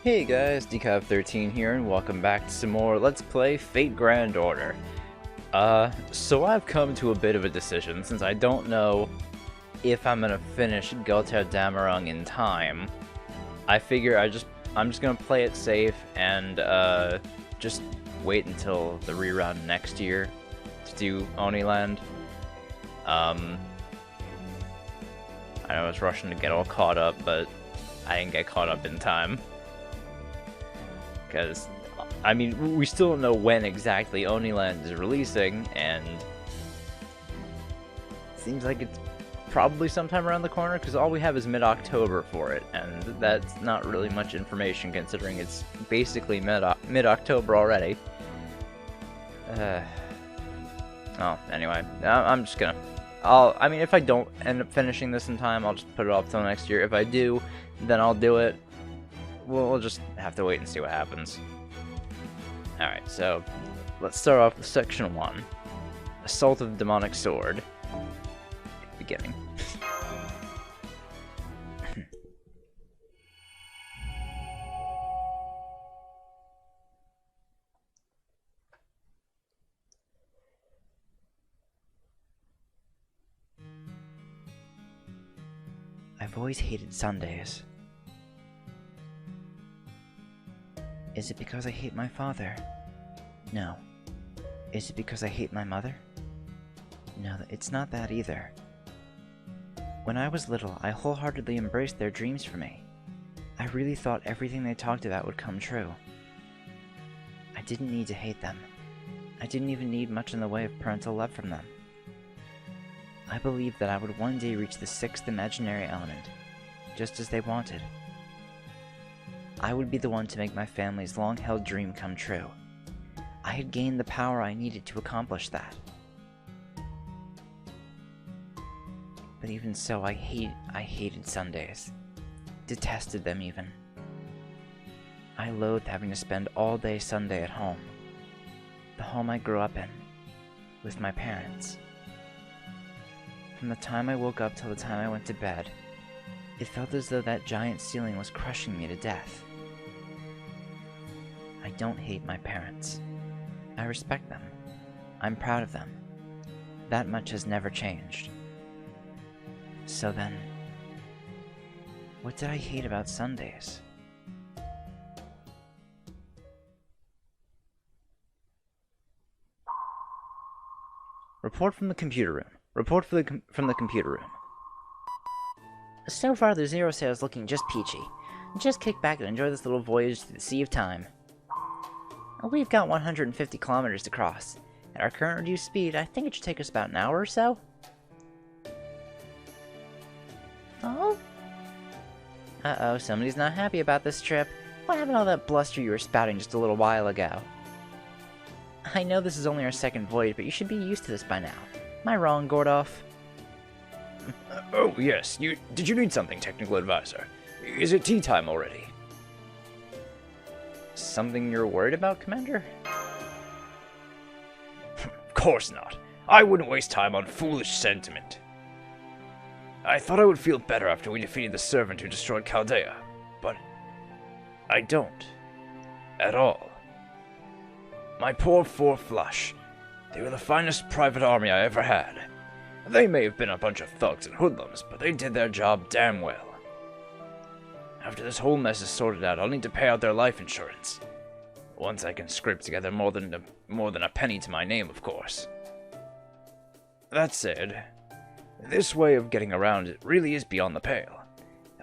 Hey guys, Decav13 here, and welcome back to some more Let's Play Fate Grand Order. So I've come to a bit of a decision, since I don't know if I'm gonna finish Gotha Damarung in time. I figure I'm just gonna play it safe and, just wait until the rerun next year to do Oniland. I know I was rushing to get all caught up, but I didn't get caught up in time. Because, I mean, we still don't know when exactly Oniland is releasing, and it seems like it's probably sometime around the corner, because all we have is mid-October for it, and that's not really much information considering it's basically mid-October already. Oh, anyway, I'm just gonna... I mean, if I don't end up finishing this in time, I'll just put it off till next year. If I do, then I'll do it. We'll just have to wait and see what happens. Alright, so let's start off with Section 1. Assault of the Demonic Sword. Beginning. I've always hated Sundays. Is it because I hate my father? No. Is it because I hate my mother? No, it's not that either. When I was little, I wholeheartedly embraced their dreams for me. I really thought everything they talked about would come true. I didn't need to hate them. I didn't even need much in the way of parental love from them. I believed that I would one day reach the sixth imaginary element, just as they wanted. I would be the one to make my family's long-held dream come true. I had gained the power I needed to accomplish that. But even so, I hated Sundays. Detested them even. I loathed having to spend all day Sunday at home. The home I grew up in. With my parents. From the time I woke up till the time I went to bed, it felt as though that giant ceiling was crushing me to death. I don't hate my parents. I respect them. I'm proud of them. That much has never changed. So then, what did I hate about Sundays? Report from the computer room. Report from the computer room. So far, the Zero Sail is looking just peachy. Just kick back and enjoy this little voyage through the Sea of Time. We've got 150 kilometers to cross. At our current reduced speed, I think it should take us about an hour or so. Oh? Uh-oh, somebody's not happy about this trip. What happened to all that bluster you were spouting just a little while ago? I know this is only our second voyage, but you should be used to this by now. Am I wrong, Gordoff? Oh, yes. Did you need something, Technical Advisor? Is it tea time already? Something you're worried about, Commander? Of course not. I wouldn't waste time on foolish sentiment. I thought I would feel better after we defeated the servant who destroyed Chaldea, but I don't. At all. My poor Four Flush. They were the finest private army I ever had. They may have been a bunch of thugs and hoodlums, but they did their job damn well. After this whole mess is sorted out, I'll need to pay out their life insurance. Once I can scrape together more than a penny to my name, of course. That said, this way of getting around it really is beyond the pale.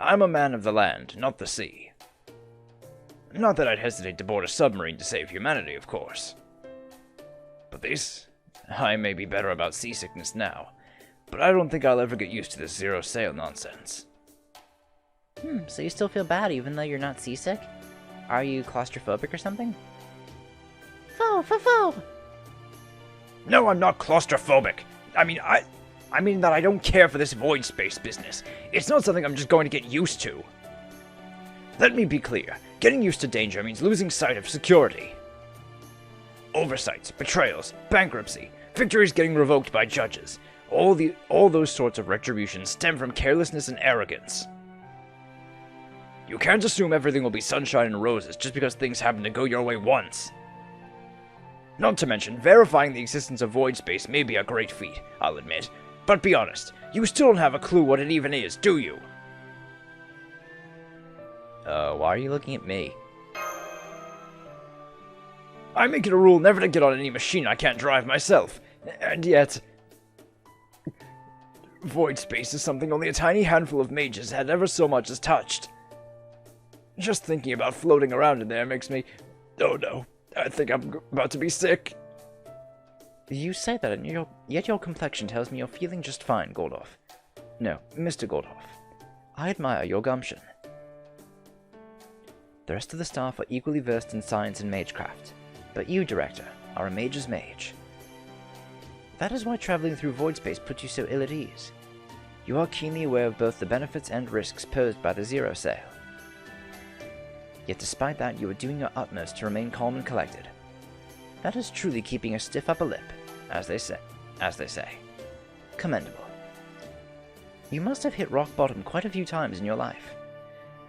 I'm a man of the land, not the sea. Not that I'd hesitate to board a submarine to save humanity, of course. But this, I may be better about seasickness now, but I don't think I'll ever get used to this Zero Sail nonsense. So you still feel bad even though you're not seasick? Are you claustrophobic or something? Fo! No, I'm not claustrophobic. I mean that I don't care for this void space business. It's not something I'm just going to get used to. Let me be clear. Getting used to danger means losing sight of security. Oversights, betrayals, bankruptcy, victories getting revoked by judges. All those sorts of retributions stem from carelessness and arrogance. You can't assume everything will be sunshine and roses just because things happen to go your way once. Not to mention, verifying the existence of void space may be a great feat, I'll admit. But be honest, you still don't have a clue what it even is, do you? Why are you looking at me? I make it a rule never to get on any machine I can't drive myself. And yet... void space is something only a tiny handful of mages had ever so much as touched. Just thinking about floating around in there makes me... oh no, I think I'm about to be sick. You say that, and yet your complexion tells me you're feeling just fine, Goldhoff. No, Mr. Goldhoff. I admire your gumption. The rest of the staff are equally versed in science and magecraft, but you, Director, are a mage's mage. That is why traveling through void space puts you so ill at ease. You are keenly aware of both the benefits and risks posed by the Zero Sail. Yet despite that, you are doing your utmost to remain calm and collected. That is truly keeping a stiff upper lip, as they say. Commendable. You must have hit rock bottom quite a few times in your life.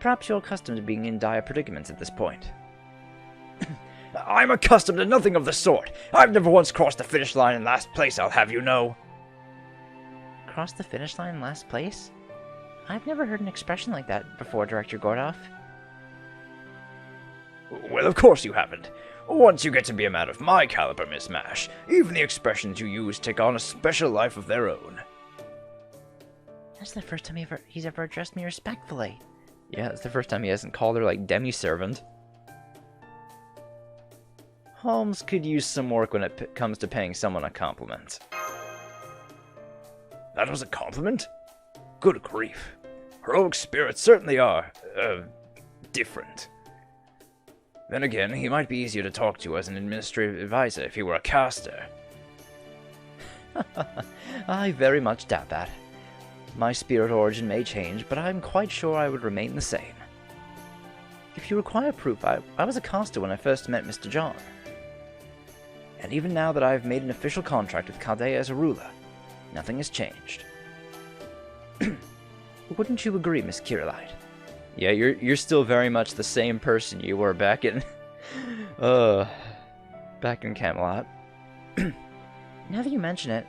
Perhaps you're accustomed to being in dire predicaments at this point. I'm accustomed to nothing of the sort. I've never once crossed the finish line in last place, I'll have you know. Crossed the finish line in last place? I've never heard an expression like that before, Director Gordoff. Well, of course you haven't. Once you get to be a man of my caliber, Miss Mash, even the expressions you use take on a special life of their own. That's the first time he's ever addressed me respectfully. Yeah, it's the first time he hasn't called her, like, demi-servant. Holmes could use some work when it comes to paying someone a compliment. That was a compliment? Good grief. Heroic spirits certainly are, different. Then again, he might be easier to talk to as an administrative advisor if he were a caster. I very much doubt that. My spirit origin may change, but I'm quite sure I would remain the same. If you require proof, I was a caster when I first met Mr. John. And even now that I have made an official contract with Chaldea as a ruler, nothing has changed. Wouldn't you agree, Miss Kirillite? Yeah, you're still very much the same person you were back in... back in Camelot. Now that you mention it,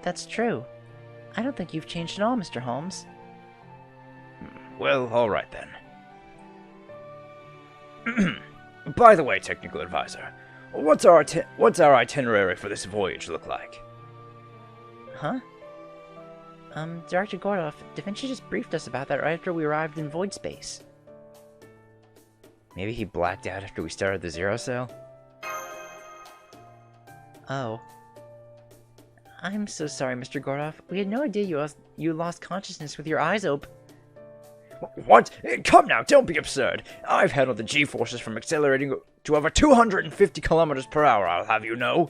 that's true. I don't think you've changed at all, Mr. Holmes. Well, alright then. By the way, technical advisor, what's our itinerary for this voyage look like? Huh? Director Gordoff, Da Vinci just briefed us about that right after we arrived in void space. Maybe he blacked out after we started the Zero Sail? Oh. I'm so sorry, Mr. Gordoff. We had no idea you lost consciousness with your eyes open. What? Come now, don't be absurd. I've handled the G-forces from accelerating to over 250 kilometers per hour, I'll have you know.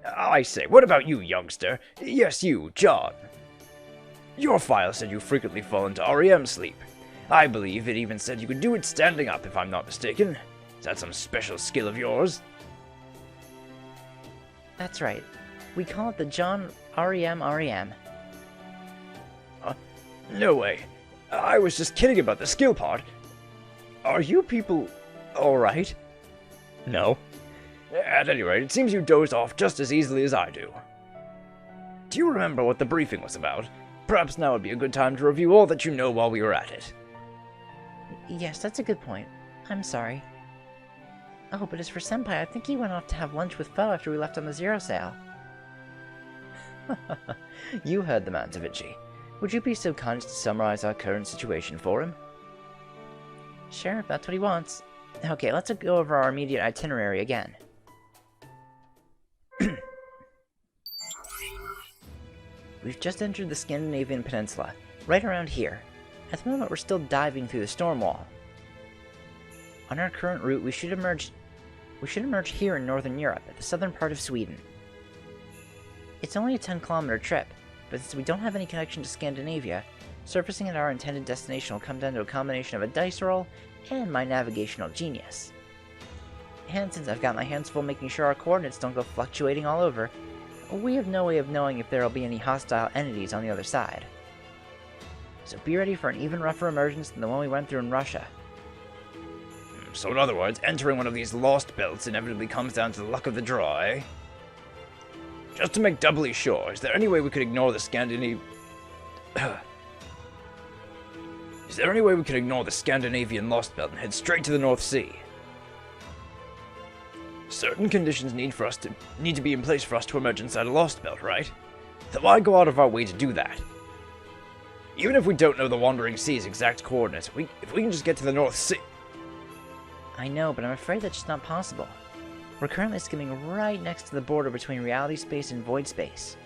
I say, what about you, youngster? Yes, you, John. Your file said you frequently fall into REM sleep. I believe it even said you could do it standing up, if I'm not mistaken. Is that some special skill of yours? That's right. We call it the John REM. No way. I was just kidding about the skill part. Are you people alright? No. At any rate, it seems you dozed off just as easily as I do. Do you remember what the briefing was about? Perhaps now would be a good time to review all that you know while we were at it. Yes, that's a good point. I'm sorry. Oh, but as for Senpai, I think he went off to have lunch with Foe after we left on the Zero Sail. You heard the man, Da Vinci. Would you be so kind as to summarize our current situation for him? Sure, if that's what he wants. Okay, let's go over our immediate itinerary again. We've just entered the Scandinavian peninsula, right around here. At the moment, we're still diving through the storm wall. On our current route, we should emerge here in northern Europe, at the southern part of Sweden. It's only a 10-kilometer trip, but since we don't have any connection to Scandinavia, surfacing at our intended destination will come down to a combination of a dice roll and my navigational genius. And since I've got my hands full making sure our coordinates don't go fluctuating all over, we have no way of knowing if there will be any hostile entities on the other side. So be ready for an even rougher emergence than the one we went through in Russia. So in other words, entering one of these Lostbelts inevitably comes down to the luck of the draw, eh? Just to make doubly sure, is there any way we could ignore the Scandinavian... Is there any way we could ignore the Scandinavian Lostbelt and head straight to the North Sea? Certain conditions need to be in place for us to emerge inside a Lostbelt, right? Then why go out of our way to do that? Even if we don't know the Wandering Sea's exact coordinates, if we can just get to the North Sea... I know, but I'm afraid that's just not possible. We're currently skimming right next to the border between reality space and void space.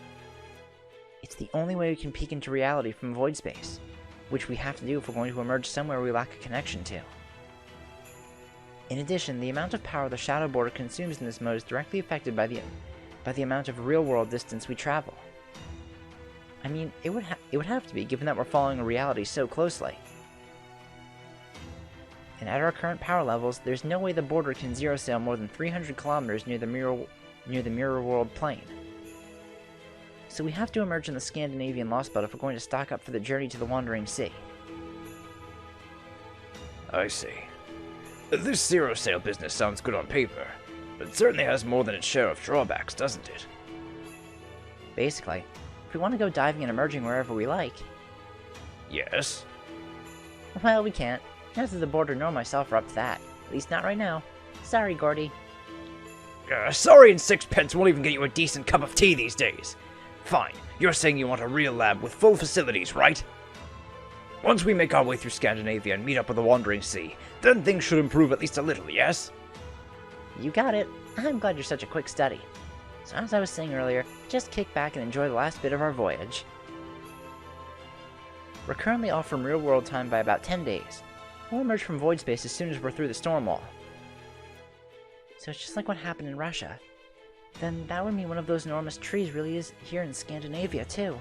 It's the only way we can peek into reality from void space, which we have to do if we're going to emerge somewhere we lack a connection to. In addition, the amount of power the shadow border consumes in this mode is directly affected by the amount of real-world distance we travel. I mean, it would have to be, given that we're following a reality so closely. And at our current power levels, there's no way the border can zero sail more than 300 kilometers near the mirror world plane. So we have to emerge in the Scandinavian Lostbelt if we're going to stock up for the journey to the Wandering Sea. I see. This zero sail business sounds good on paper, but it certainly has more than its share of drawbacks, doesn't it? Basically, if we want to go diving and emerging wherever we like... Yes? Well, we can't. Neither the border nor myself are up to that. At least not right now. Sorry, Gordy. Sorry and sixpence won't even get you a decent cup of tea these days. Fine, you're saying you want a real lab with full facilities, right? Once we make our way through Scandanavia and meet up with the Wandering Sea, then things should improve at least a little, yes? You got it. I'm glad you're such a quick study. So as I was saying earlier, just kick back and enjoy the last bit of our voyage. We're currently off from real-world time by about 10 days. We'll emerge from void space as soon as we're through the storm wall. So it's just like what happened in Russia. Then that would mean one of those enormous trees really is here in Scandinavia, too.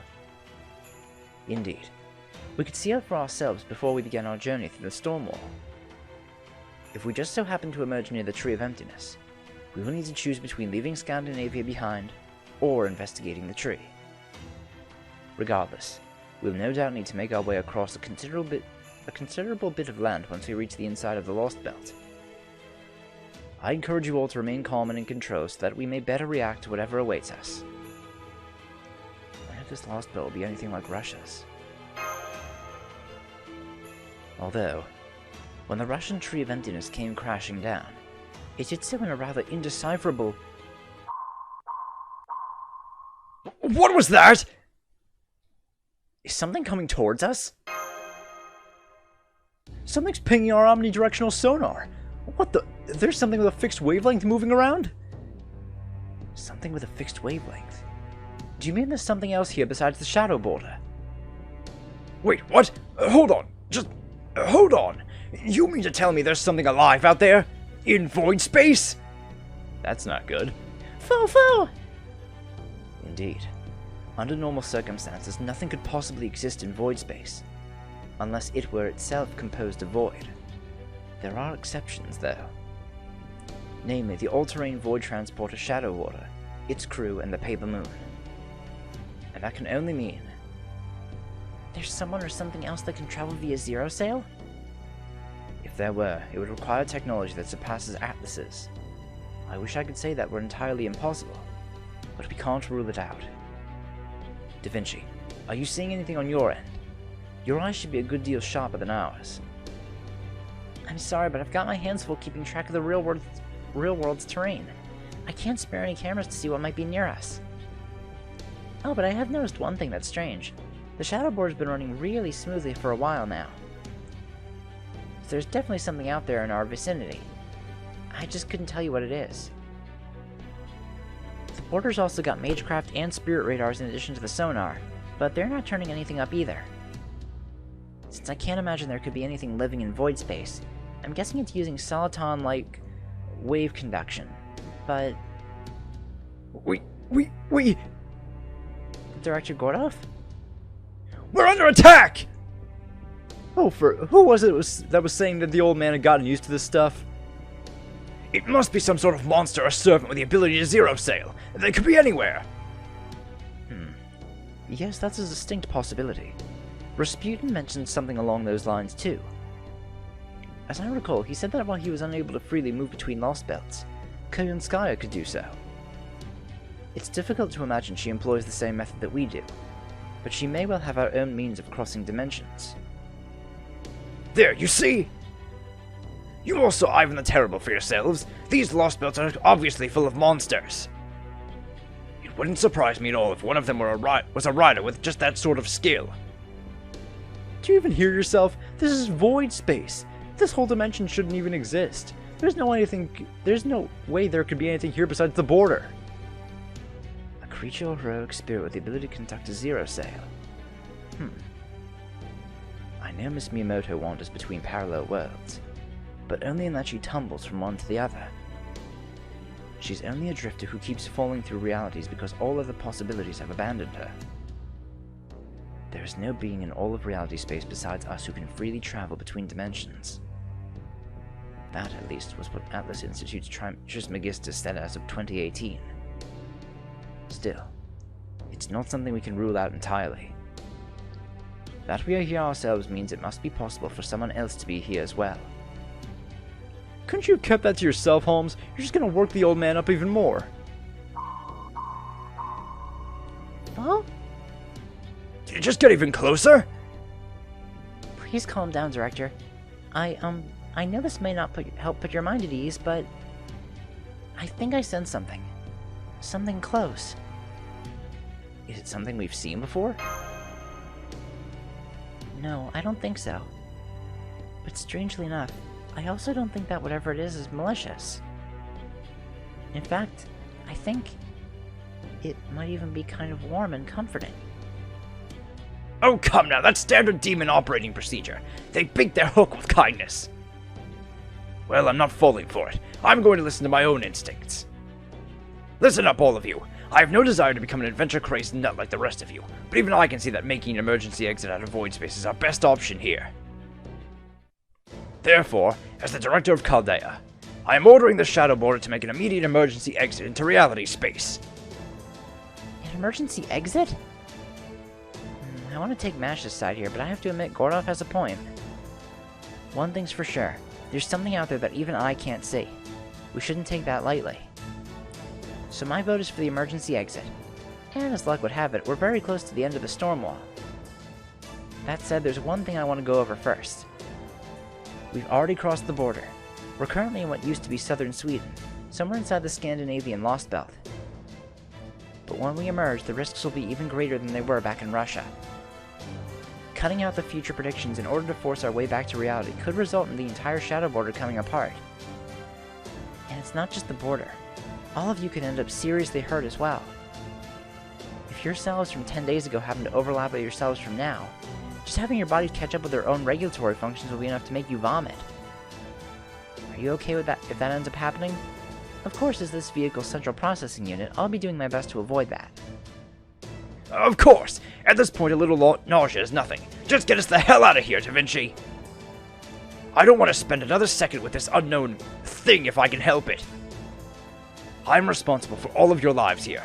Indeed. We could see out for ourselves before we began our journey through the storm wall. If we just so happen to emerge near the Tree of Emptiness, we will need to choose between leaving Scandinavia behind or investigating the tree. Regardless, we'll no doubt need to make our way across a considerable bit of land once we reach the inside of the Lostbelt. I encourage you all to remain calm and in control so that we may better react to whatever awaits us. I wonder if this Lostbelt will be anything like Russia's. Although, when the Russian Tree of Emptiness came crashing down, it did so in a rather indecipherable... What was that? Is something coming towards us? Something's pinging our omnidirectional sonar. What the? There's something with a fixed wavelength moving around? Something with a fixed wavelength? Do you mean there's something else here besides the shadow border? Wait, what? Hold on. Just... hold on. You mean to tell me there's something alive out there? In void space? That's not good. Foo! Indeed. Under normal circumstances, nothing could possibly exist in void space, unless it were itself composed of void. There are exceptions, though. Namely, the all-terrain void transporter Shadow Water, its crew, and the Paper Moon. And that can only mean... there's someone or something else that can travel via zero sail? If there were, it would require technology that surpasses Atlas's. I wish I could say that were entirely impossible, but we can't rule it out. Da Vinci, are you seeing anything on your end? Your eyes should be a good deal sharper than ours. I'm sorry, but I've got my hands full keeping track of the real world's terrain. I can't spare any cameras to see what might be near us. Oh, but I have noticed one thing that's strange. The shadow board's been running really smoothly for a while now. So there's definitely something out there in our vicinity. I just couldn't tell you what it is. The border's also got Magecraft and Spirit radars in addition to the sonar, but they're not turning anything up either. Since I can't imagine there could be anything living in void space, I'm guessing it's using soliton-like wave conduction, but... We... Director Gordov? We're under attack! Oh, who was it that was saying that the old man had gotten used to this stuff? It must be some sort of monster or servant with the ability to zero sail. They could be anywhere. Yes, that's a distinct possibility. Rasputin mentioned something along those lines too. As I recall, he said that while he was unable to freely move between Lostbelts, Koyunskaya could do so. It's difficult to imagine she employs the same method that we do, but she may well have her own means of crossing dimensions. There, you see? You all saw Ivan the Terrible for yourselves. These Lostbelts are obviously full of monsters. It wouldn't surprise me at all if one of them was a rider with just that sort of skill. Do you even hear yourself? This is void space. This whole dimension shouldn't even exist. There's no way there could be anything here besides the border. A creature or heroic spirit with the ability to conduct a zero sail. I know Miss Miyamoto wanders between parallel worlds, but only in that she tumbles from one to the other. She's only a drifter who keeps falling through realities because all other possibilities have abandoned her. There is no being in all of reality space besides us who can freely travel between dimensions. That, at least, was what Atlas Institute's Trismegistus said as of 2018. Still, it's not something we can rule out entirely. That we are here ourselves means it must be possible for someone else to be here as well. Couldn't you have kept that to yourself, Holmes? You're just gonna work the old man up even more. Huh? Did it just get even closer? Please calm down, Director. I know this may not help put your mind at ease, but I think I sense something. Something close. Is it something we've seen before? No, I don't think so. But strangely enough, I also don't think that whatever it is malicious. In fact, I think it might even be kind of warm and comforting. Oh, come now, that's standard demon operating procedure. They bait their hook with kindness. Well, I'm not falling for it. I'm going to listen to my own instincts. Listen up, all of you. I have no desire to become an adventure-crazed nut like the rest of you, but even I can see that making an emergency exit out of void space is our best option here. Therefore, as the director of Chaldea, I am ordering the Shadow Border to make an immediate emergency exit into reality space. An emergency exit? I want to take Mash's side here, but I have to admit Gordov has a point. One thing's for sure, there's something out there that even I can't see. We shouldn't take that lightly. So my vote is for the emergency exit. And as luck would have it, we're very close to the end of the storm wall. That said, there's one thing I want to go over first. We've already crossed the border. We're currently in what used to be southern Sweden, somewhere inside the Scandinavian Lostbelt. But when we emerge, the risks will be even greater than they were back in Russia. Cutting out the future predictions in order to force our way back to reality could result in the entire Shadow Border coming apart. And it's not just the border. All of you could end up seriously hurt as well. If your selves from 10 days ago happen to overlap with your selves from now, just having your bodies catch up with their own regulatory functions will be enough to make you vomit. Are you okay with that if that ends up happening? Of course, as this vehicle's central processing unit, I'll be doing my best to avoid that. Of course! At this point, a little nausea is nothing. Just get us the hell out of here, Da Vinci! I don't want to spend another second with this unknown thing if I can help it. I'm responsible for all of your lives here.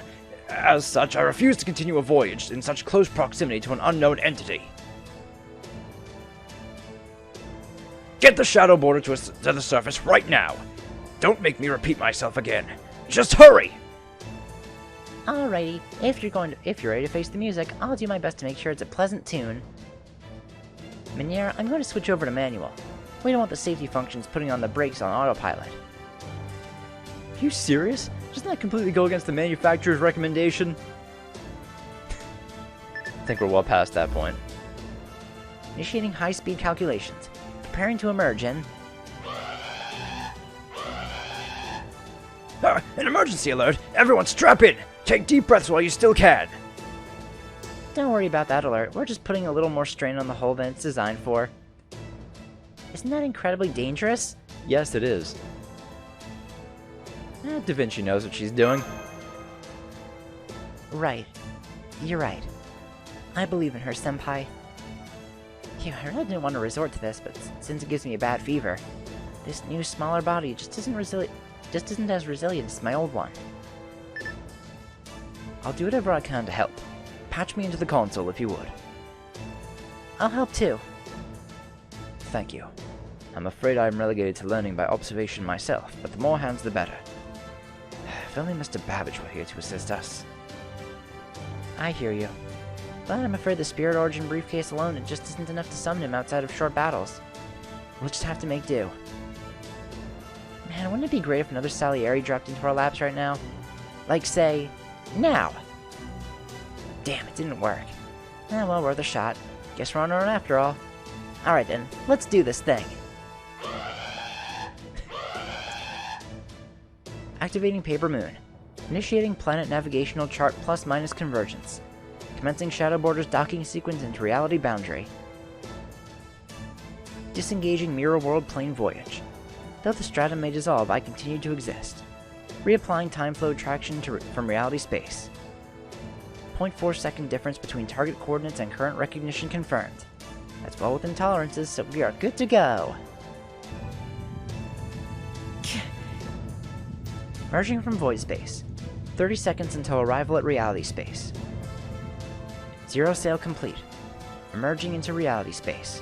As such, I refuse to continue a voyage in such close proximity to an unknown entity. Get the Shadow Border to the surface right now. Don't make me repeat myself again. Just hurry! Alrighty, if you're ready to face the music, I'll do my best to make sure it's a pleasant tune. Miniere, I'm going to switch over to manual. We don't want the safety functions putting on the brakes on autopilot. Are you serious? Doesn't that completely go against the manufacturer's recommendation? I think we're well past that point. Initiating high-speed calculations. Preparing to emerge in... An emergency alert! Everyone strap in! Take deep breaths while you still can! Don't worry about that alert. We're just putting a little more strain on the hull than it's designed for. Isn't that incredibly dangerous? Yes, it is. Da Vinci knows what she's doing. Right. You're right. I believe in her, Senpai. Yeah, I really didn't want to resort to this, but since it gives me a bad fever, this new, smaller body just isn't as resilient as my old one. I'll do whatever I can to help. Patch me into the console if you would. I'll help too. Thank you. I'm afraid I'm relegated to learning by observation myself, but the more hands the better. If only Mr. Babbage were here to assist us. I hear you. But I'm afraid the Spirit Origin briefcase alone it just isn't enough to summon him outside of short battles. We'll just have to make do. Man, wouldn't it be great if another Salieri dropped into our laps right now? Like, say, now! Damn, it didn't work. Eh, well, worth a shot. Guess we're on our own after all. Alright then, let's do this thing. Activating Paper Moon. Initiating Planet Navigational Chart plus-minus convergence. Commencing Shadow Border's docking sequence into Reality Boundary. Disengaging Mirror World Plane Voyage. Though the stratum may dissolve, I continue to exist. Reapplying Time Flow Traction from Reality Space. 0.4 second difference between target coordinates and current recognition confirmed. That's well within tolerances, so we are good to go. Merging from Void Space. 30 seconds until arrival at Reality Space. Zero sail complete. Emerging into Reality Space.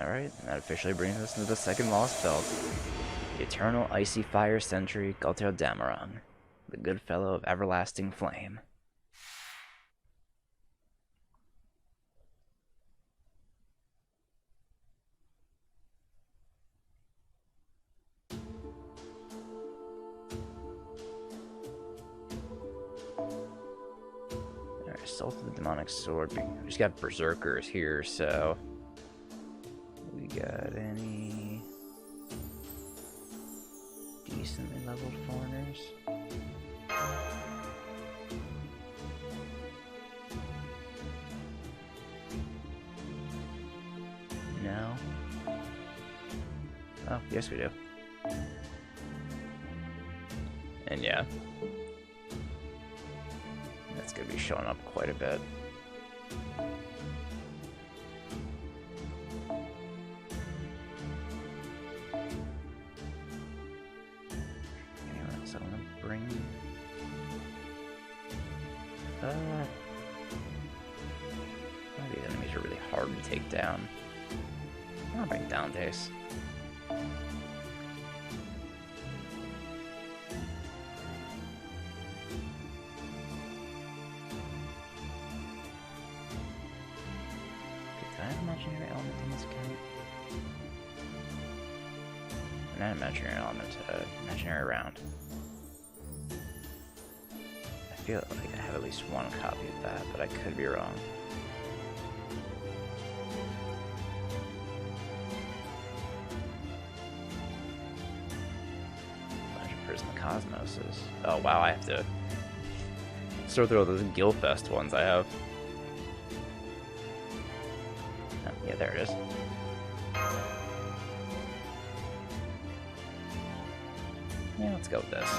Alright, that officially brings us into the second Lostbelt. The Eternal Icy Fire Sentry Galter Damarang, the good fellow of everlasting flame. Alright, Assault of the Demonic Sword. We just got Berserkers here, so... We got any decently leveled foreigners? No. Oh, yes we do. And yeah. That's gonna be showing up quite a bit. So I'm gonna bring these enemies are really hard to take down. I'll bring Dante's. Did I have an imaginary element in this account? Not imaginary element, imaginary round. I feel like I have at least one copy of that, but I could be wrong. Bunch of Prison of Cosmoses. Oh wow, I have to sort through all those Gilfest ones I have. Oh, yeah, there it is. Yeah, let's go with this.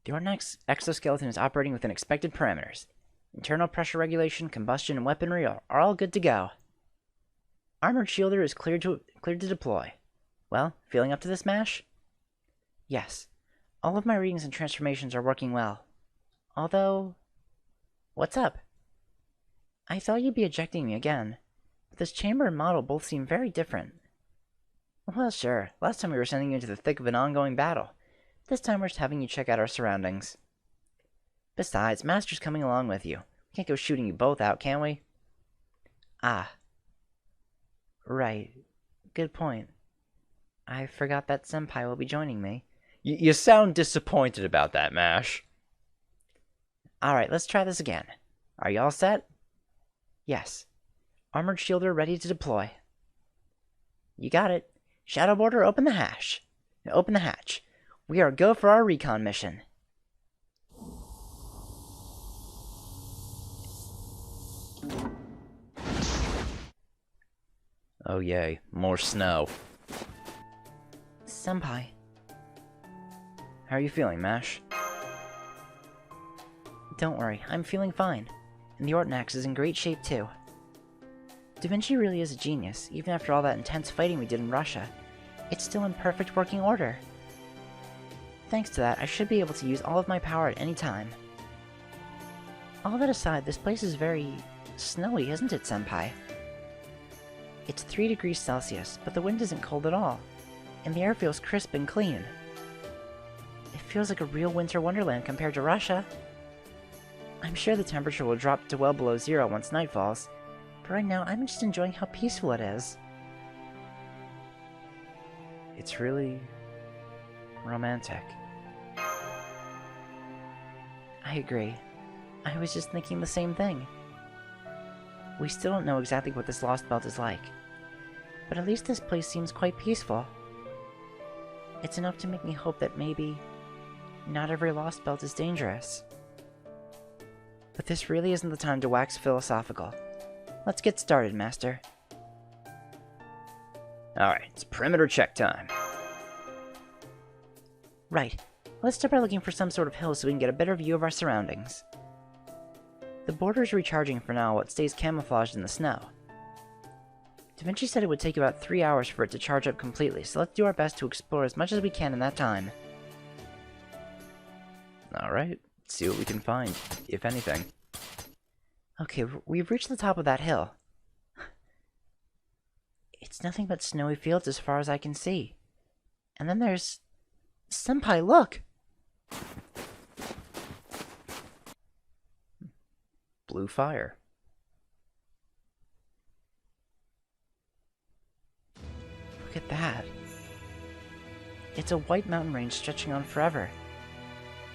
The Ornex exoskeleton is operating within expected parameters. Internal pressure regulation, combustion, and weaponry are all good to go. Armored Shielder is cleared to deploy. Well, feeling up to this, Mash? Yes. All of my readings and transformations are working well. Although... What's up? I thought you'd be ejecting me again. But this chamber and model both seem very different. Well, sure. Last time we were sending you into the thick of an ongoing battle. This time we're just having you check out our surroundings. Besides, Master's coming along with you. We can't go shooting you both out, can we? Ah. Right. Good point. I forgot that Senpai will be joining me. You sound disappointed about that, Mash. Alright, let's try this again. Are you all set? Yes. Armored Shielder ready to deploy. You got it. Shadow Border, open the hatch. Open the hatch. We are go for our recon mission. Oh yay, more snow. Senpai, How are you feeling, Mash? Don't worry, I'm feeling fine. And the Ortnax is in great shape, too. Da Vinci really is a genius, even after all that intense fighting we did in Russia. It's still in perfect working order. Thanks to that, I should be able to use all of my power at any time. All that aside, this place is very snowy, isn't it, Senpai? It's 3 degrees Celsius, but the wind isn't cold at all, and the air feels crisp and clean. It feels like a real winter wonderland compared to Russia. I'm sure the temperature will drop to well below 0 once night falls, but right now I'm just enjoying how peaceful it is. It's really romantic. I agree. I was just thinking the same thing. We still don't know exactly what this Lostbelt is like, but at least this place seems quite peaceful. It's enough to make me hope that maybe not every Lostbelt is dangerous. But this really isn't the time to wax philosophical. Let's get started, Master. Alright, it's perimeter check time. Right. Let's start by looking for some sort of hill so we can get a better view of our surroundings. The border is recharging for now while it stays camouflaged in the snow. Da Vinci said it would take about 3 hours for it to charge up completely, so let's do our best to explore as much as we can in that time. Alright, see what we can find, if anything. Okay, we've reached the top of that hill. It's nothing but snowy fields as far as I can see. And then there's... Senpai, look! Blue fire. Look at that. It's a white mountain range stretching on forever.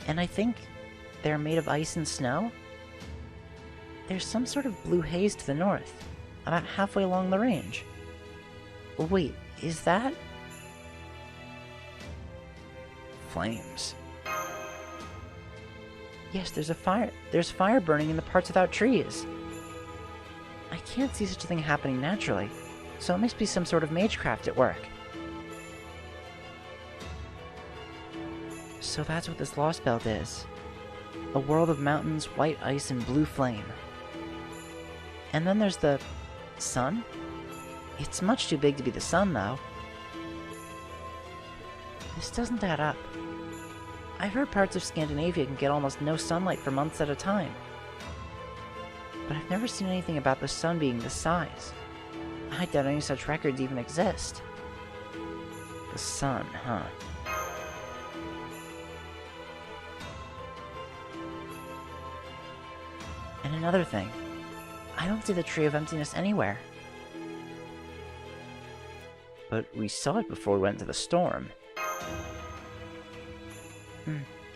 And I think they're made of ice and snow? There's some sort of blue haze to the north, about halfway along the range. Wait, is that? Flames. Yes, there's fire burning in the parts without trees. I can't see such a thing happening naturally, so it must be some sort of magecraft at work. So that's what this Lostbelt is. A world of mountains, white ice, and blue flame. And then there's the... sun? It's much too big to be the sun, though. This doesn't add up. I've heard parts of Scandinavia can get almost no sunlight for months at a time. But I've never seen anything about the sun being this size. I doubt any such records even exist. The sun, huh? And another thing, I don't see the Tree of Emptiness anywhere. But we saw it before we went to the storm.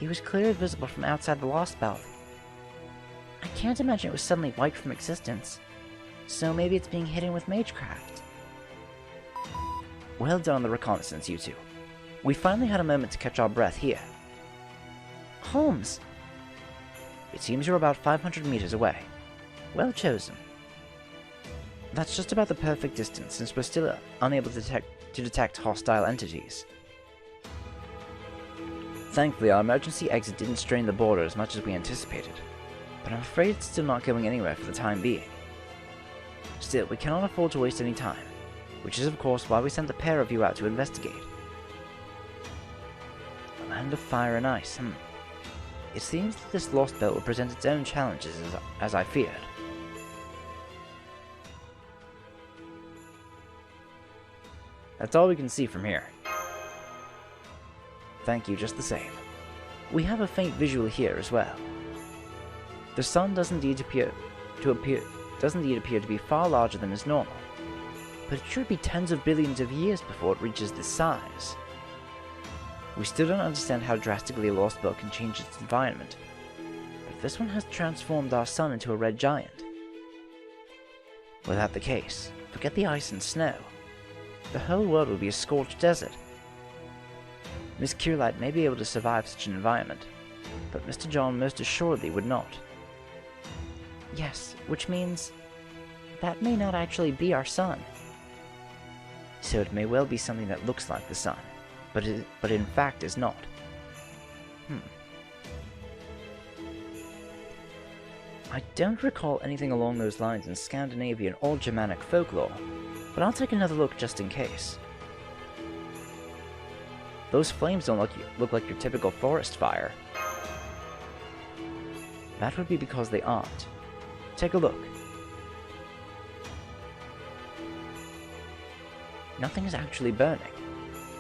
It was clearly visible from outside the Lostbelt. I can't imagine it was suddenly wiped from existence. So maybe it's being hidden with magecraft. Well done on the reconnaissance, you two. We finally had a moment to catch our breath here. Holmes! It seems you're about 500 meters away. Well chosen. That's just about the perfect distance, since we're still unable to detect hostile entities. Thankfully, our emergency exit didn't strain the border as much as we anticipated, but I'm afraid it's still not going anywhere for the time being. Still, we cannot afford to waste any time, which is of course why we sent the pair of you out to investigate. A land of fire and ice, It seems that this Lostbelt will present its own challenges as I feared. That's all we can see from here. Thank you just the same. We have a faint visual here as well. The sun does indeed appear to be far larger than is normal, but it should be tens of billions of years before it reaches this size. We still don't understand how drastically a Lostbelt can change its environment, but this one has transformed our sun into a red giant. Were that the case, forget the ice and snow. The whole world would be a scorched desert. Miss Curelight may be able to survive such an environment, but Mr. John most assuredly would not. Yes, which means that may not actually be our sun. So it may well be something that looks like the sun, but in fact is not. I don't recall anything along those lines in Scandinavian or Germanic folklore, but I'll take another look just in case. Those flames don't look like your typical forest fire. That would be because they aren't. Take a look. Nothing is actually burning.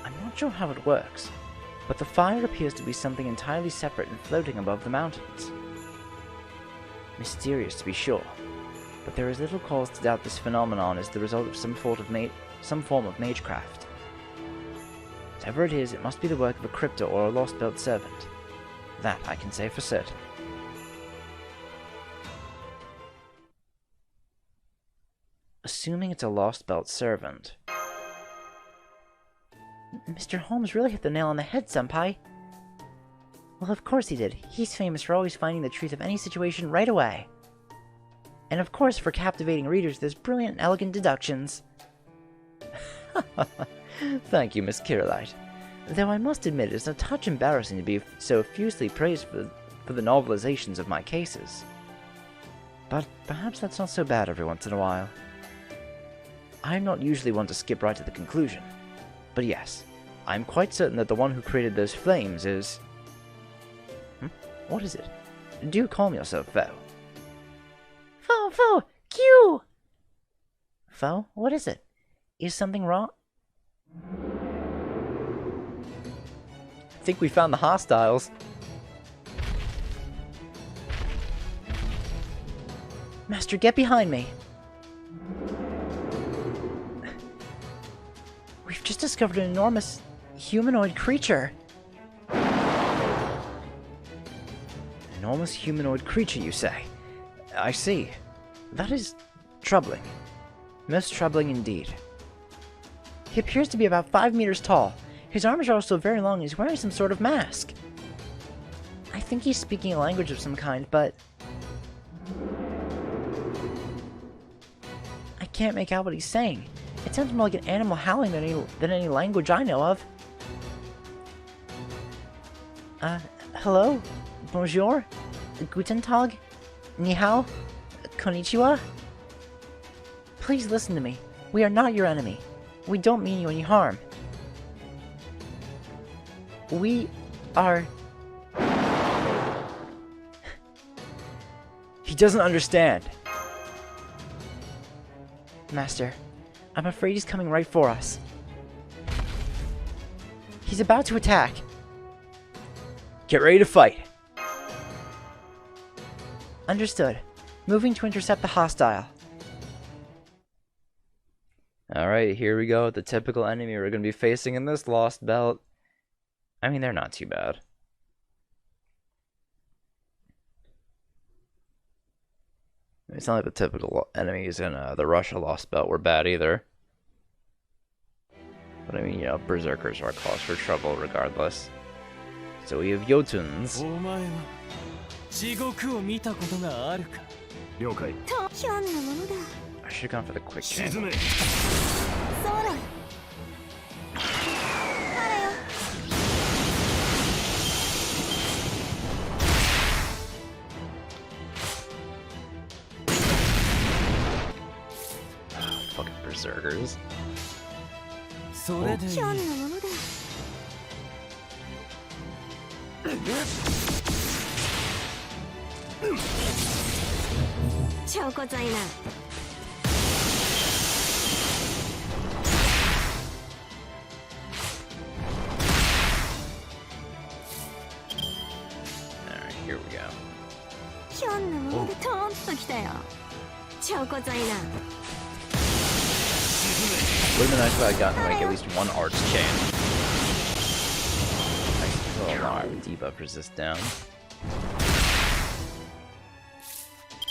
I'm not sure how it works, but the fire appears to be something entirely separate and floating above the mountains. Mysterious to be sure, but there is little cause to doubt this phenomenon is the result of some form of magecraft. Whatever it is, it must be the work of a crypto or a Lostbelt servant. That I can say for certain. Assuming it's a Lostbelt servant. Mr. Holmes really hit the nail on the head, Senpai. Well, of course he did. He's famous for always finding the truth of any situation right away. And of course, for captivating readers, there's brilliant and elegant deductions. Thank you, Miss Kirillite. Though I must admit it's a touch embarrassing to be so effusively praised for the novelizations of my cases. But perhaps that's not so bad every once in a while. I'm not usually one to skip right to the conclusion. But yes, I'm quite certain that the one who created those flames is... What is it? Do calm yourself, Foe. Foe! Q! Foe, what is it? Is something wrong? I think we found the hostiles. Master, get behind me! We've just discovered an enormous humanoid creature. Enormous humanoid creature, you say? I see. That is troubling. Most troubling indeed. He appears to be about 5 meters tall. His arms are also very long and he's wearing some sort of mask. I think he's speaking a language of some kind, but... I can't make out what he's saying. It sounds more like an animal howling than any language I know of. Hello? Bonjour? Guten Tag? Ni hao? Konnichiwa? Please listen to me. We are not your enemy. We don't mean you any harm. We are... He doesn't understand. Master, I'm afraid he's coming right for us. He's about to attack. Get ready to fight. Understood. Moving to intercept the hostile. Alright, here we go. The typical enemy we're going to be facing in this Lostbelt. I mean, they're not too bad. It's not like the typical enemies in the Russia Lostbelt were bad either. But I mean, you know, berserkers are cause for trouble regardless. So we have Jotuns. I should have gone for the quick channel. Fucking berserkers. Alright, here we go. Would've been nice if I had gotten like at least one arch chain. Nice alarm debuff resist down.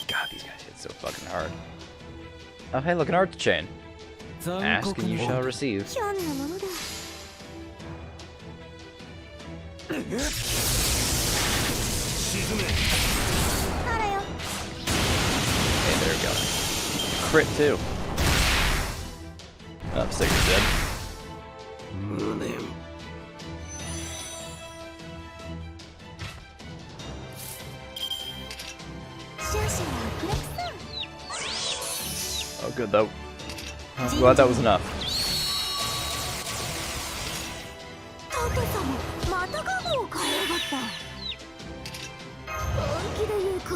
God, these guys hit so fucking hard. Oh hey, look, an arch chain. Ask and you shall receive. Okay, there we go. Crit too. Oh, Sigurd's dead. Oh, good though. I'm glad that was enough. タケ様またガムを買いやがった本気で言うか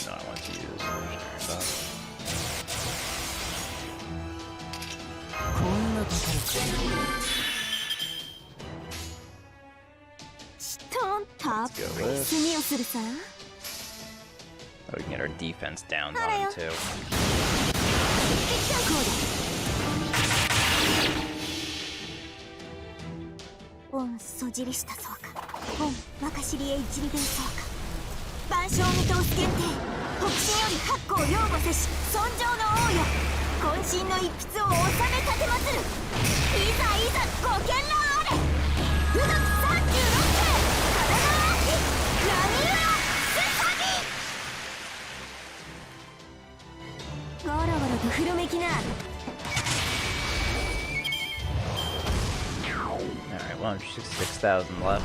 No, I want to use illusionary buff. こんなところかちとんたっぷり墨をするさ Oh, we can get our defense downs on him too. 敵対抗だオンそじりしたそうかオン若知りへ一里伝そうか万象見通す限定北進より八甲擁護せし尊上の王よ渾身の一筆を収め立てまつるいざいざご見覧あれ武学36世体の王妃ラミュラスサビゴロゴロとふるめきな Alright, 166,000 left.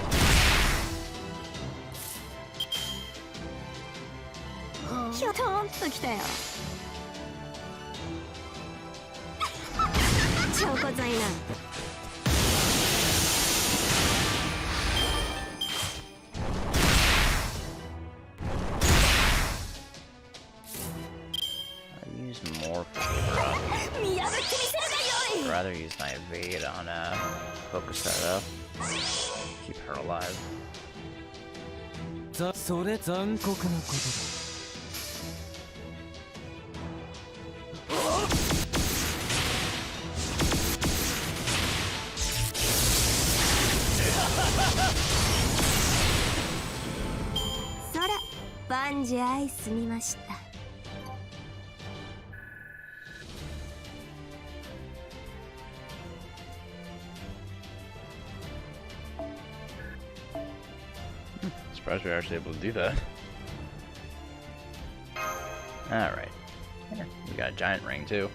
ひょとんときたよ証拠材な I use more for 見破ってみせる I'd がよい rather use my evade on focus that up. Keep her alive. それ残酷なことだ そら万事相済みました Surprised we were actually able to do that. Alright. Yeah, we got a giant ring too.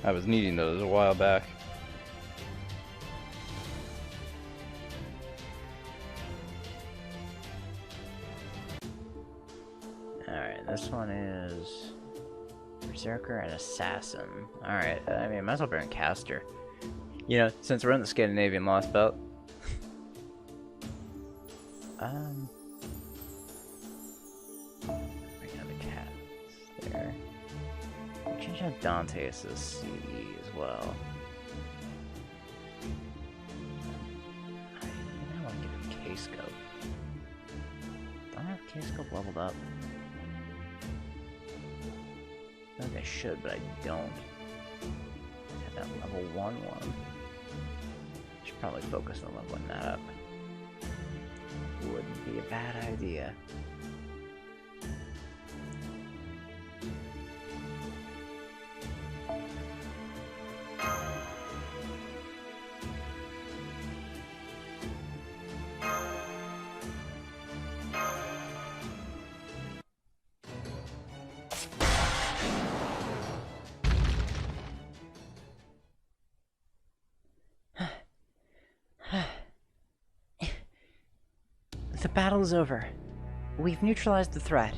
I was needing those a while back. Alright, this one is Berserker and Assassin. Alright, I mean, might as well bring Caster. You know, since we're in the Scandinavian Lostbelt. Bring out the cats there. We'll change out Dante's to C as well. I think I want to give him K-Scope. Don't I have K-Scope leveled up? I think I should, but I don't. I have that level 1 one. Should probably focus on leveling that up. Wouldn't be a bad idea. The battle is over. We've neutralized the threat.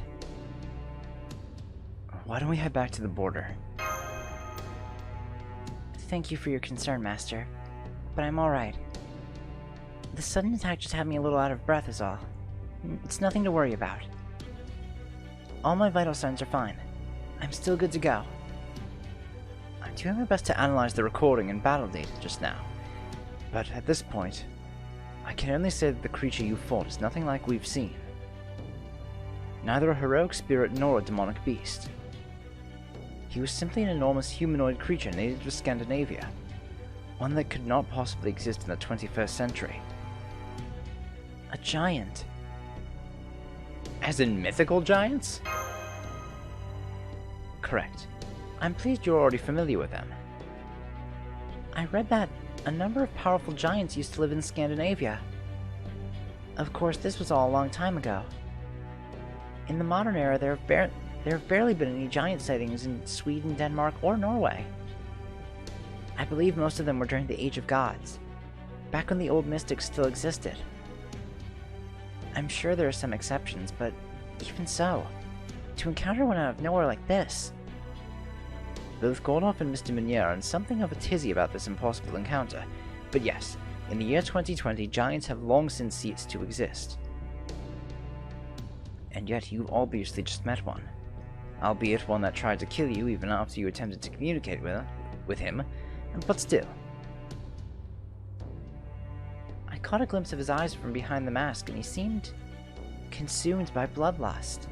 Why don't we head back to the border? Thank you for your concern, Master. But I'm alright. The sudden attack just had me a little out of breath is all. It's nothing to worry about. All my vital signs are fine. I'm still good to go. I'm doing my best to analyze the recording and battle data just now. But at this point, I can only say that the creature you fought is nothing like we've seen. Neither a heroic spirit nor a demonic beast. He was simply an enormous humanoid creature native to Scandinavia, one that could not possibly exist in the 21st century. A giant. As in mythical giants? Correct. I'm pleased you're already familiar with them. I read that a number of powerful giants used to live in Scandinavia. Of course, this was all a long time ago. In the modern era, there have barely been any giant sightings in Sweden, Denmark, or Norway. I believe most of them were during the Age of Gods, back when the old mystics still existed. I'm sure there are some exceptions, but even so, to encounter one out of nowhere like this... Both Gordoff and Mr. Meunier are in something of a tizzy about this impossible encounter, but yes, in the year 2020, giants have long since ceased to exist. And yet you've obviously just met one. Albeit one that tried to kill you even after you attempted to communicate with him, but still. I caught a glimpse of his eyes from behind the mask, and he seemed consumed by bloodlust.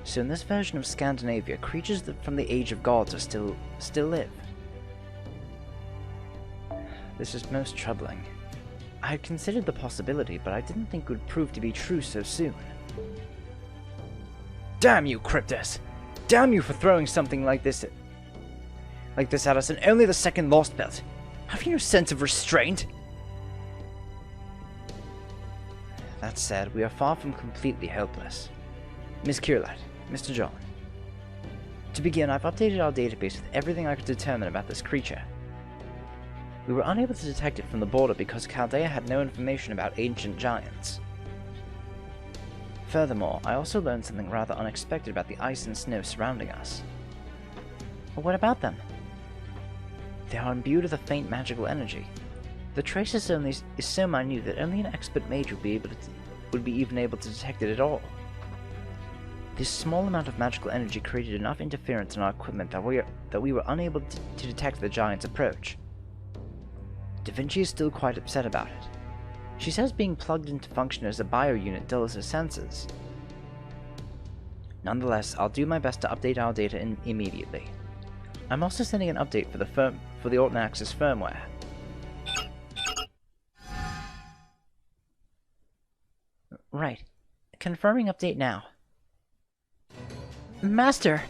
So in this version of Scandinavia, creatures from the Age of Gods are still live. This is most troubling. I had considered the possibility, but I didn't think it would prove to be true so soon. Damn you, Cryptus! Damn you for throwing something like this at us, and only the second Lostbelt. Have you no sense of restraint? That said, we are far from completely helpless. Miss Kierlat, Mr. John. To begin, I've updated our database with everything I could determine about this creature. We were unable to detect it from the border because Chaldea had no information about ancient giants. Furthermore, I also learned something rather unexpected about the ice and snow surrounding us. But what about them? They are imbued with a faint magical energy. The trace only is so minute that only an expert mage would be even able to detect it at all. This small amount of magical energy created enough interference in our equipment that we were unable to detect the giant's approach. Da Vinci is still quite upset about it. She says being plugged into function as a bio-unit dulls her senses. Nonetheless, I'll do my best to update our data immediately. I'm also sending an update for the Alton Axis firmware. Right. Confirming update now. Master!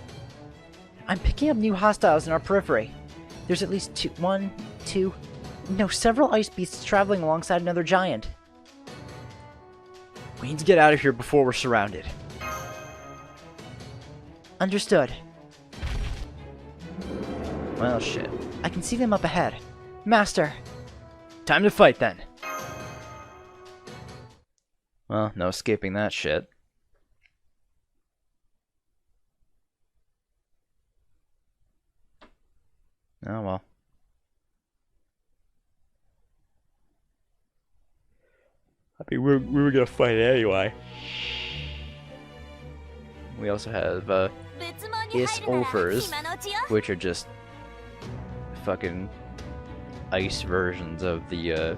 I'm picking up new hostiles in our periphery. There's at least several ice beasts traveling alongside another giant. We need to get out of here before we're surrounded. Understood. Well, shit. I can see them up ahead. Master! Time to fight, then. Well, no escaping that shit. Oh, well. I mean, we were gonna fight it anyway. We also have, Is Ulfers, which are just fucking ice versions of the, I'm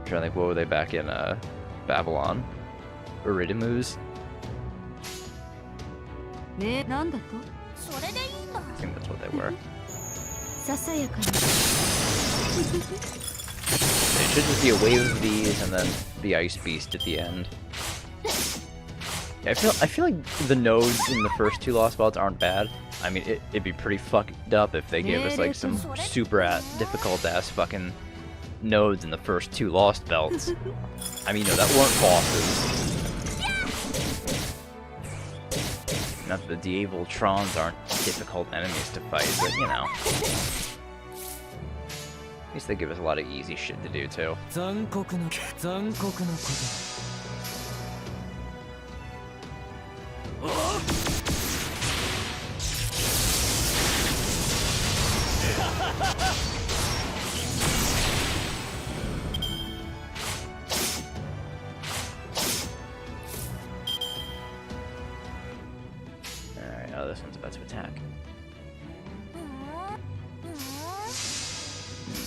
trying to think, what were they back in, Babylon? Iridimus? I think that's what they were. It should just be a wave of these and then the ice beast at the end. Yeah, I feel like the nodes in the first two Lostbelts aren't bad. I mean, it'd be pretty fucked up if they gave us like some super difficult ass fucking nodes in the first two Lostbelts. I mean, no, that weren't bosses. Not that the Diaval Trons aren't difficult enemies to fight, but you know. At least they give us a lot of easy shit to do too. Alright, oh, this one's about to attack.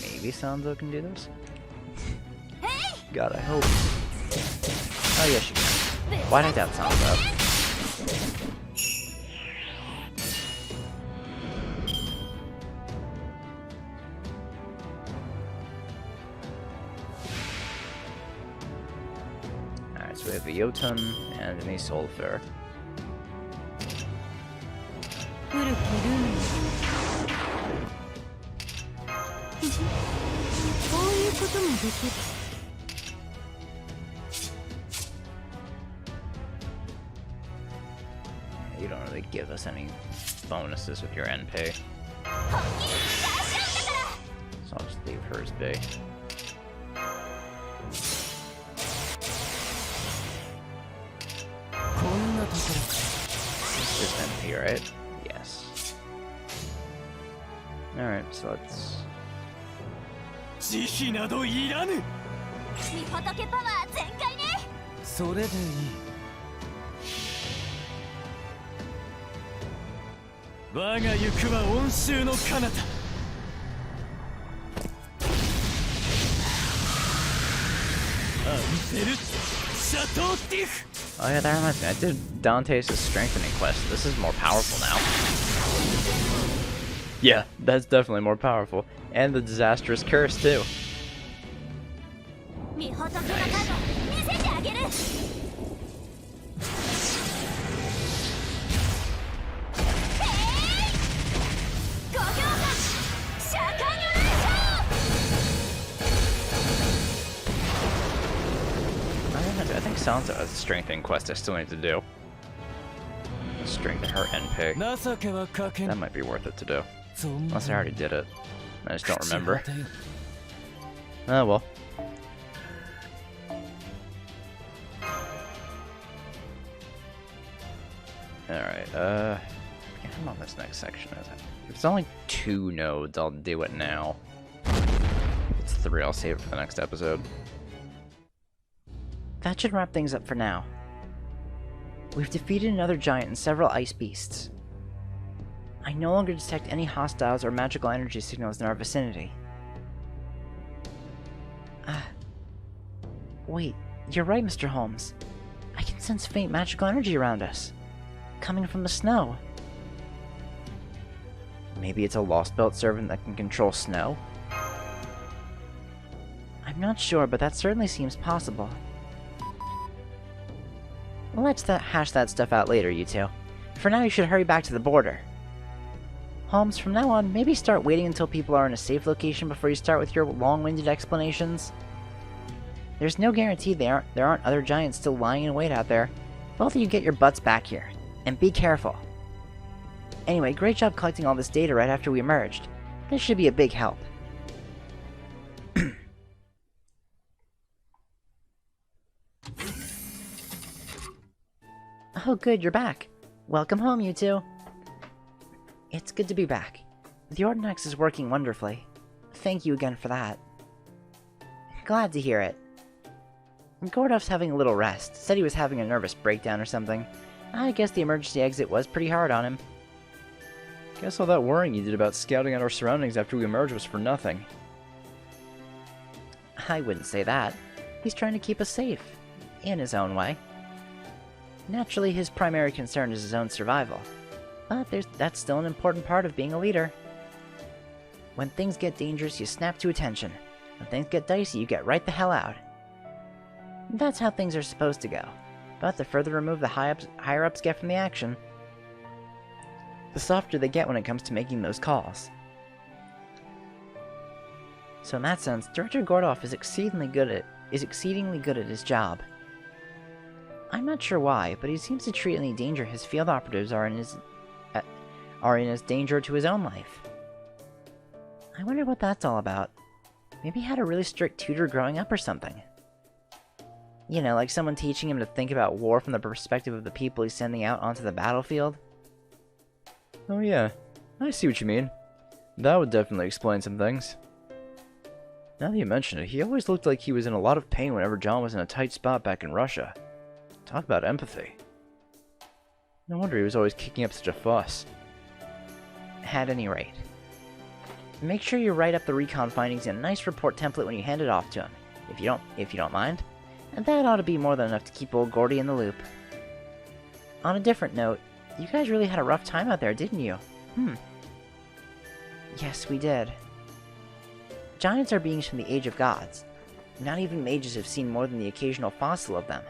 Maybe Sanzo can do this? God, I hope. Oh, yeah, she can. Why'd I doubt Sanzo? Alright, so we have a Jotun and an Isolfer. You don't really give us any bonuses with your NP. So I'll just leave her hers be? This is empty, right? Yes. Alright, so let's... 慈悲などいらぬ。御仏パワー全開ね。それでいい。我が行くは温州の彼方。アンテルシャトーティフ。 Oh yeah, that reminds me. I did Dante's strengthening quest. This is more powerful now. Yeah, that's definitely more powerful. And the disastrous curse too. 御仏の加護見せてあげる。五行間釈迦如来将。 I think Sansa has a strengthening quest I still need to do. Strengthen her NP. 情けはかけ That ぬ。 might be worth it to do. そんな Unless I already did it. I just don't 口 remember. 果てよ Oh well. Alright, I'm on this next section. If it's only 2 nodes, I'll do it now. If it's 3, I'll save it for the next episode. That should wrap things up for now. We've defeated another giant and several ice beasts. I no longer detect any hostiles or magical energy signals in our vicinity. Wait, you're right, Mr. Holmes. I can sense faint magical energy around us, coming from the snow. Maybe it's a Lostbelt servant that can control snow? I'm not sure, but that certainly seems possible. Let's hash that stuff out later, you two. For now, you should hurry back to the border. Holmes, from now on, maybe start waiting until people are in a safe location before you start with your long-winded explanations. There's no guarantee there aren't other giants still lying in wait out there. Both of you get your butts back here, and be careful. Anyway, great job collecting all this data right after we emerged. This should be a big help. Oh good, you're back. Welcome home, you two. It's good to be back. The Ordinax is working wonderfully. Thank you again for that. Glad to hear it. Gordov's having a little rest. Said he was having a nervous breakdown or something. I guess the emergency exit was pretty hard on him. Guess all that worrying you did about scouting out our surroundings after we emerged was for nothing. I wouldn't say that. He's trying to keep us safe. In his own way. Naturally, his primary concern is his own survival. But that's still an important part of being a leader. When things get dangerous, you snap to attention. When things get dicey, you get right the hell out. That's how things are supposed to go. But the further removed the higher-ups get from the action, the softer they get when it comes to making those calls. So in that sense, Director Gordov is exceedingly good at his job. I'm not sure why, but he seems to treat any danger his field operatives are in as danger to his own life. I wonder what that's all about. Maybe he had a really strict tutor growing up or something. You know, like someone teaching him to think about war from the perspective of the people he's sending out onto the battlefield. Oh yeah, I see what you mean. That would definitely explain some things. Now that you mention it, he always looked like he was in a lot of pain whenever John was in a tight spot back in Russia. Talk about empathy. No wonder he was always kicking up such a fuss. At any rate. Make sure you write up the recon findings in a nice report template when you hand it off to him, if you don't mind. And that ought to be more than enough to keep old Gordy in the loop. On a different note, you guys really had a rough time out there, didn't you? Yes, we did. Giants are beings from the Age of Gods. Not even mages have seen more than the occasional fossil of them.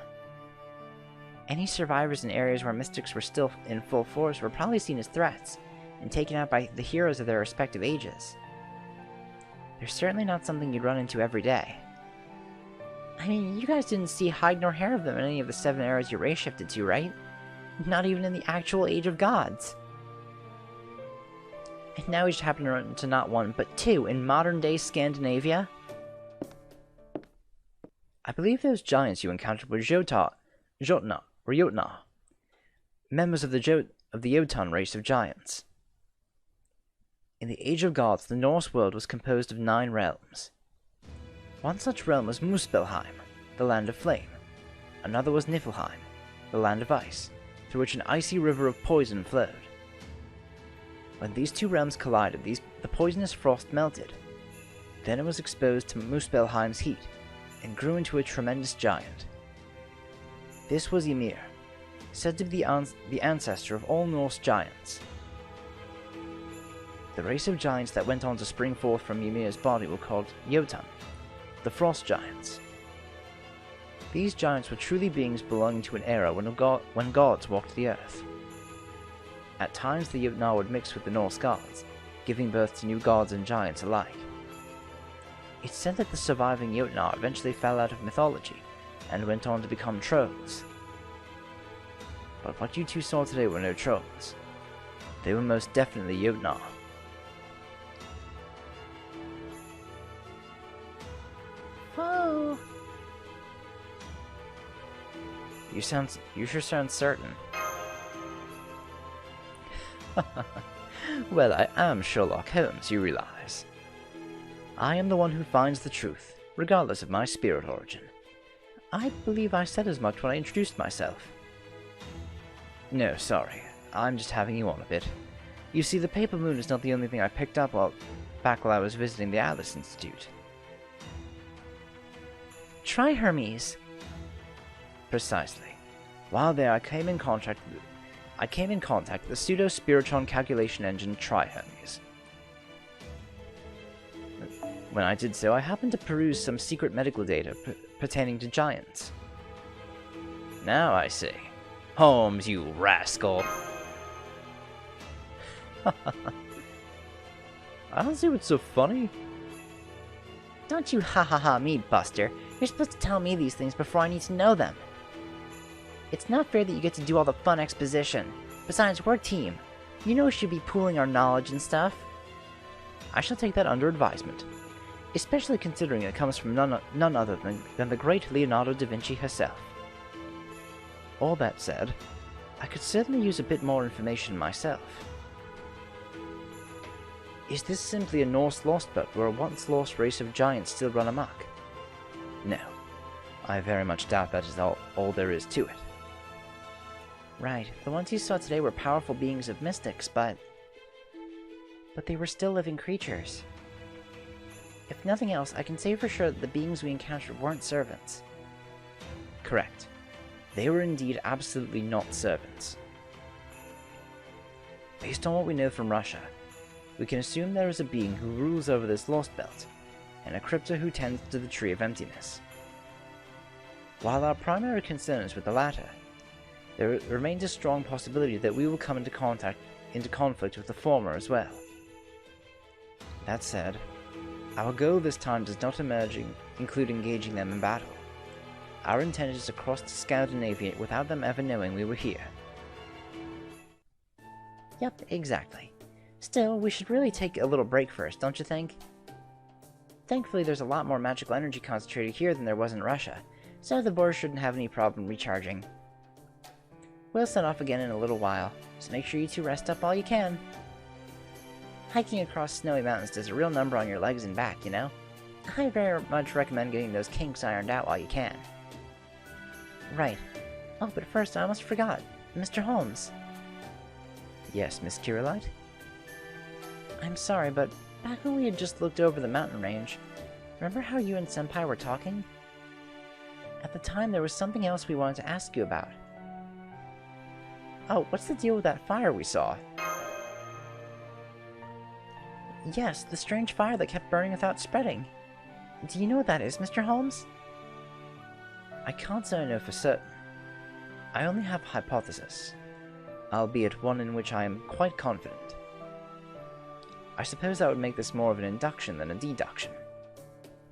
Any survivors in areas where mystics were still in full force were probably seen as threats, and taken out by the heroes of their respective ages. They're certainly not something you'd run into every day. I mean, you guys didn't see hide nor hair of them in any of the 7 eras you race shifted to, right? Not even in the actual Age of Gods. And now we just happen to run into not one, but two in modern-day Scandinavia? I believe those giants you encountered were Jotna, members of the Jotun race of giants. In the Age of Gods, the Norse world was composed of 9 realms. One such realm was Muspelheim, the land of flame. Another was Niflheim, the land of ice, through which an icy river of poison flowed. When these 2 realms collided, the poisonous frost melted. Then it was exposed to Muspelheim's heat, and grew into a tremendous giant. This was Ymir, said to be the ancestor of all Norse giants. The race of giants that went on to spring forth from Ymir's body were called Jotun, the Frost Giants. These giants were truly beings belonging to an era when gods walked the earth. At times the Jotnar would mix with the Norse gods, giving birth to new gods and giants alike. It's said that the surviving Jotnar eventually fell out of mythology, and went on to become trolls. But what you 2 saw today were no trolls. They were most definitely Jotnar. Oh. You sure sound certain. Well, I am Sherlock Holmes, you realize. I am the one who finds the truth, regardless of my spirit origin. I believe I said as much when I introduced myself. No, sorry. I'm just having you on a bit. You see, the paper moon is not the only thing I picked up back while I was visiting the Atlas Institute. Try Hermes. Precisely. While there, I came in contact with the pseudo-spiritron calculation engine Tri-Hermes. When I did so, I happened to peruse some secret medical data pertaining to giants. Now I see. Holmes, you rascal. I don't see what's so funny. Don't you ha-ha-ha me, Buster. You're supposed to tell me these things before I need to know them. It's not fair that you get to do all the fun exposition. Besides, we're a team. You know we should be pooling our knowledge and stuff. I shall take that under advisement, especially considering it comes from none other than the great Leonardo da Vinci herself. All that said, I could certainly use a bit more information myself. Is this simply a Norse Lostbelt where a once-lost race of giants still run amok? No, I very much doubt that is all there is to it. Right, the ones you saw today were powerful beings of mystics, but they were still living creatures. If nothing else, I can say for sure that the beings we encountered weren't servants. Correct. They were indeed absolutely not servants. Based on what we know from Russia, we can assume there is a being who rules over this Lostbelt, and a crypto who tends to the Tree of Emptiness. While our primary concern is with the latter, there remains a strong possibility that we will come into conflict with the former as well. That said, our goal this time does not include engaging them in battle. Our intent is to cross to Scandanavia without them ever knowing we were here. Yep, exactly. Still, we should really take a little break first, don't you think? Thankfully, there's a lot more magical energy concentrated here than there was in Russia, so the board shouldn't have any problem recharging. We'll set off again in a little while, so make sure you 2 rest up all you can. Hiking across snowy mountains does a real number on your legs and back, you know? I very much recommend getting those kinks ironed out while you can. Right. Oh, but first I almost forgot. Mr. Holmes. Yes, Miss Kirillite? I'm sorry, but back when we had just looked over the mountain range, remember how you and Senpai were talking? At the time, there was something else we wanted to ask you about. Oh, what's the deal with that fire we saw? Yes, the strange fire that kept burning without spreading. Do you know what that is, Mr. Holmes? I can't say I know for certain. I only have a hypothesis, albeit one in which I am quite confident. I suppose that would make this more of an induction than a deduction.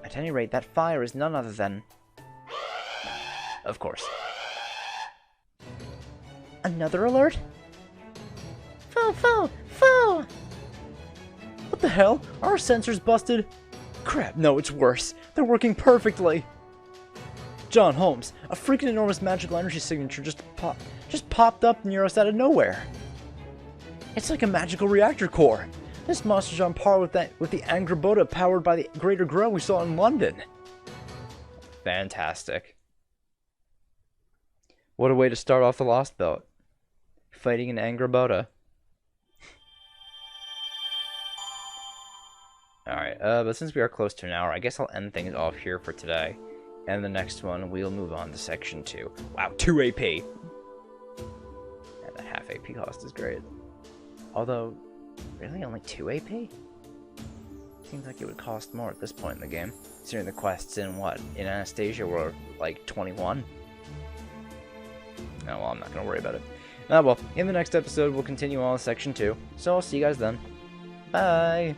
At any rate, that fire is none other than... Of course. Another alert? Foe! Foe! Foe! the hell? Are our sensors busted? Crap, no, it's worse. They're working perfectly. John Holmes, a freaking enormous magical energy signature just popped up near us out of nowhere. It's like a magical reactor core. This monster's on par with the Angrboda powered by the Greater Grow we saw in London. Fantastic. What a way to start off the Lostbelt. Fighting an Angrboda. Alright, but since we are close to an hour, I guess I'll end things off here for today. And the next one, we'll move on to Section 2. Wow, 2 AP! And the half AP cost is great. Although, really only 2 AP? Seems like it would cost more at this point in the game. Considering the quests in, what, in Anastasia were like 21? Oh, well, I'm not going to worry about it. Well, in the next episode, we'll continue on with Section 2. So I'll see you guys then. Bye!